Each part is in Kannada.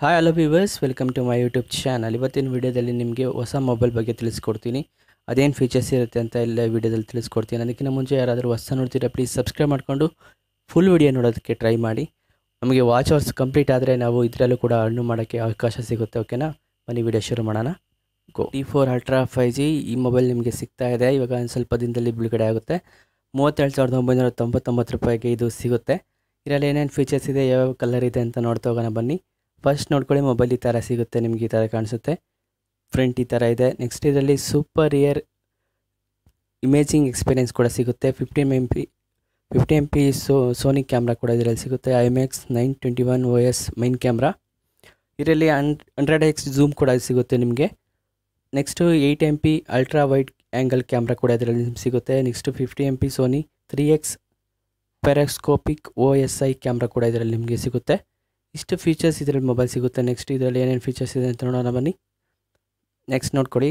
Hi hello viewers, welcome to my YouTube channel. ಇವತ್ತಿನ ವಿಡಿಯೋದಲ್ಲಿ ನಿಮಗೆ ಹೊಸ ಮೊಬೈಲ್ ಬಗ್ಗೆ ತಿಳಿಸ್ಕೊಡ್ತೀನಿ. ಅದೇನು ಫೀಚರ್ಸ್ ಇರುತ್ತೆ ಅಂತ ಎಲ್ಲ ವಿಡಿಯೋದಲ್ಲಿ ತಿಳಿಸ್ಕೊಡ್ತೀನಿ. ಅದಕ್ಕಿಂತ ಮುಂಚೆ ಯಾರಾದರೂ ಹೊಸ ನೋಡ್ತೀರಾ ಪ್ಲೀಸ್ ಸಬ್ಸ್ಕ್ರೈಬ್ ಮಾಡಿಕೊಂಡು ಫುಲ್ ವಿಡಿಯೋ ನೋಡೋದಕ್ಕೆ ಟ್ರೈ ಮಾಡಿ. ನಮಗೆ ವಾಚ್ ಅವರ್ಸ್ ಕಂಪ್ಲೀಟ್ ಆದರೆ ನಾವು ಇದರಲ್ಲೂ ಕೂಡ ಅರ್ನ್ ಮಾಡೋಕ್ಕೆ ಅವಕಾಶ ಸಿಗುತ್ತೆ. ಓಕೆನಾ, ಬನ್ನಿ ವಿಡಿಯೋ ಶುರು ಮಾಡೋಣ. T4 Ultra 5G ಈ ಮೊಬೈಲ್ ನಿಮಗೆ ಸಿಗ್ತಾ ಇದೆ. ಇವಾಗ ಒಂದು ಸ್ವಲ್ಪ ದಿನದಲ್ಲಿ ಬಿಡುಗಡೆ ಆಗುತ್ತೆ. 37,999 ರೂಪಾಯಿಗೆ ಇದು ಸಿಗುತ್ತೆ. ಇದರಲ್ಲಿ ಏನೇನು ಫೀಚರ್ಸ್ ಇದೆ, ಯಾವ ಕಲರ್ ಇದೆ ಅಂತ ನೋಡ್ತಾ ಹೋಗೋಣ ಬನ್ನಿ. ಫಸ್ಟ್ ನೋಡ್ಕೊಳ್ಳಿ, ಮೊಬೈಲ್ ಈ ಥರ ಸಿಗುತ್ತೆ ನಿಮಗೆ. ಈ ಥರ ಕಾಣಿಸುತ್ತೆ, ಫ್ರಂಟ್ ಈ ಥರ ಇದೆ. ನೆಕ್ಸ್ಟ್ ಇದರಲ್ಲಿ ಸೂಪರ್ ರಿಯರ್ ಇಮೇಜಿಂಗ್ ಎಕ್ಸ್ಪೀರಿಯೆನ್ಸ್ ಕೂಡ ಸಿಗುತ್ತೆ. 50 MP ಸೋನಿ ಕ್ಯಾಮ್ರಾ ಕೂಡ ಇದರಲ್ಲಿ ಸಿಗುತ್ತೆ. IMX 921 OS main camera. ಇದರಲ್ಲಿ 100x ಝೂಮ್ ಕೂಡ ಸಿಗುತ್ತೆ ನಿಮಗೆ. Next 8 MP ultra wide angle camera ಕೂಡ ಇದರಲ್ಲಿ ಸಿಗುತ್ತೆ. Next 50 MP Sony 3x periscopic OSI camera ಕೂಡ ಇದರಲ್ಲಿ ನಿಮಗೆ ಸಿಗುತ್ತೆ. ಇಷ್ಟು ಫೀಚರ್ಸ್ ಇದರಲ್ಲಿ ಮೊಬೈಲ್ ಸಿಗುತ್ತೆ. ನೆಕ್ಸ್ಟ್ ಇದರಲ್ಲಿ ಏನೇನು ಫೀಚರ್ಸ್ ಇದೆ ಅಂತ ನೋಡೋಣ ಬನ್ನಿ. ನೆಕ್ಸ್ಟ್ ನೋಡ್ಕೊಳ್ಳಿ,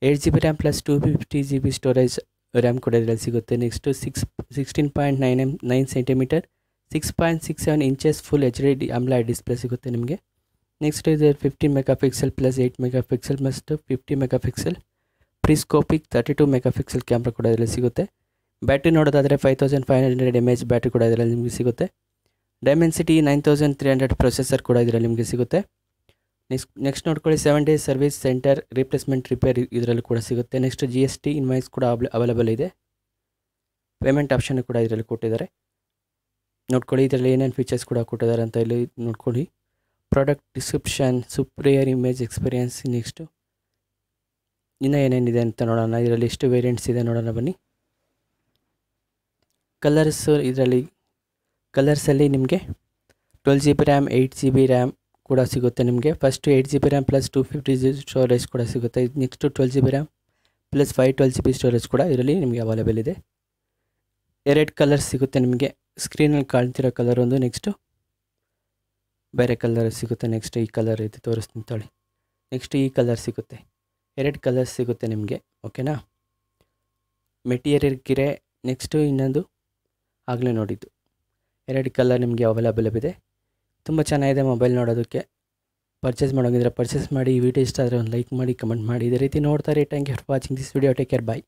8GB RAM plus 250GB storage RAM ಕೂಡ ಇದರಲ್ಲಿ ಸಿಗುತ್ತೆ. Next 16.9 centimetre 6.67 inches full HD AMOLED display ಸಿಗುತ್ತೆ ನಿಮಗೆ. ನೆಕ್ಸ್ಟ್ ಇದು 15 MP ಪ್ಲಸ್ 8 MP ಮತ್ತು 50 MP ಪ್ರಿಸ್ಕೋಪಿಕ್ 32 MP ಕ್ಯಾಮ್ರಾ ಕೂಡ ಇದರಲ್ಲಿ ಸಿಗುತ್ತೆ. ಬ್ಯಾಟ್ರಿ ನೋಡೋದಾದರೆ 5500 mAh ಬ್ಯಾಟ್ರಿ ಕೂಡ ಇದರಲ್ಲಿ ನಿಮಗೆ ಸಿಗುತ್ತೆ. ಡೈಮೆನ್ಸಿಟಿ 9300 ಪ್ರೊಸೆಸರ್ ಕೂಡ ಇದರಲ್ಲಿ ನಿಮಗೆ ಸಿಗುತ್ತೆ. ನೆಕ್ಸ್ಟ್ ನೋಡ್ಕೊಳ್ಳಿ, 7 days service centre replacement repair ಇದರಲ್ಲಿ ಕೂಡ ಸಿಗುತ್ತೆ. ನೆಕ್ಸ್ಟ್ GST ಇನ್ವಾಯ್ಸ್ ಕೂಡ ಅವೈಲೇಬಲ್ ಇದೆ. ಪೇಮೆಂಟ್ ಆಪ್ಷನ್ ಕೂಡ ಇದರಲ್ಲಿ ಕೊಟ್ಟಿದ್ದಾರೆ. ನೋಡ್ಕೊಳ್ಳಿ, ಇದರಲ್ಲಿ ಏನೇನು ಫೀಚರ್ಸ್ ಕೂಡ ಕೊಟ್ಟಿದ್ದಾರೆ ಅಂತ ಇಲ್ಲಿ ನೋಡ್ಕೊಳ್ಳಿ. Product description, superior image experience. Next ಇನ್ನೂ ಏನೇನಿದೆ ಅಂತ ನೋಡೋಣ. ಇದರಲ್ಲಿ ಎಷ್ಟು ವೇರಿಯಂಟ್ಸ್ ಇದೆ ನೋಡೋಣ ಬನ್ನಿ. ಕಲರ್ಸಲ್ಲಿ ನಿಮಗೆ 12GB ರ್ಯಾಮ್ 8GB ರ್ಯಾಮ್ ಕೂಡ ಸಿಗುತ್ತೆ ನಿಮಗೆ. First 8GB RAM plus 250 storage ಕೂಡ ಸಿಗುತ್ತೆ. Next 12GB RAM plus 512GB storage ಕೂಡ ಇದರಲ್ಲಿ ನಿಮಗೆ ಅವೈಲೇಬಲ್ ಇದೆ. 2 ಕಲರ್ಸ್ ಸಿಗುತ್ತೆ ನಿಮಗೆ. ಸ್ಕ್ರೀನಲ್ಲಿ ಕಾಣ್ತಿರೋ ಕಲರ್ ಒಂದು, ನೆಕ್ಸ್ಟು ಬೇರೆ ಕಲರ್ ಸಿಗುತ್ತೆ. ನೆಕ್ಸ್ಟ್ ಈ ಕಲರ್ ಇದೆ, ತೋರಿಸ್ತೀನಿ ತಾಳಿ. ನೆಕ್ಸ್ಟ್ ಈ ಕಲರ್ ಸಿಗುತ್ತೆ. 2 ಕಲರ್ಸ್ ಸಿಗುತ್ತೆ ನಿಮಗೆ. ಓಕೆನಾ, ಮೆಟೀರಿಯಲ್ ಗಿರೆ. ನೆಕ್ಸ್ಟು ಇನ್ನೊಂದು ಆಗಲೇ ನೋಡಿದ್ದು. 2 ಕಲರ್ ನಿಮಗೆ ಅವೈಲೇಬಲ್ ಇದೆ. ತುಂಬ ಚೆನ್ನಾಗಿದೆ ಮೊಬೈಲ್ ನೋಡೋದಕ್ಕೆ. ಪರ್ಚೇಸ್ ಮಾಡೋಂಗಿದ್ರೆ ಪರ್ಚೇಸ್ ಮಾಡಿ. ಈ ವಿಡಿಯೋ ಇಷ್ಟ ಆದರೆ ಒಂದು ಲೈಕ್ ಮಾಡಿ, ಕಮೆಂಟ್ ಮಾಡಿ. ಇದೇ ರೀತಿ ನೋಡ್ತಾರೆ. Thank you for watching this video. Take care, bye.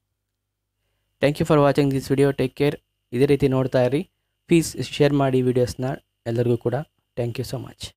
Thank you for watching this video. Take care. ಇದೇ ರೀತಿ ನೋಡ್ತಾ ಇರಿ. ಪ್ಲೀಸ್ ಶೇರ್ ಮಾಡಿ ವಿಡಿಯೋಸ್ನ ಎಲ್ಲರಿಗೂ ಕೂಡ. Thank you so much.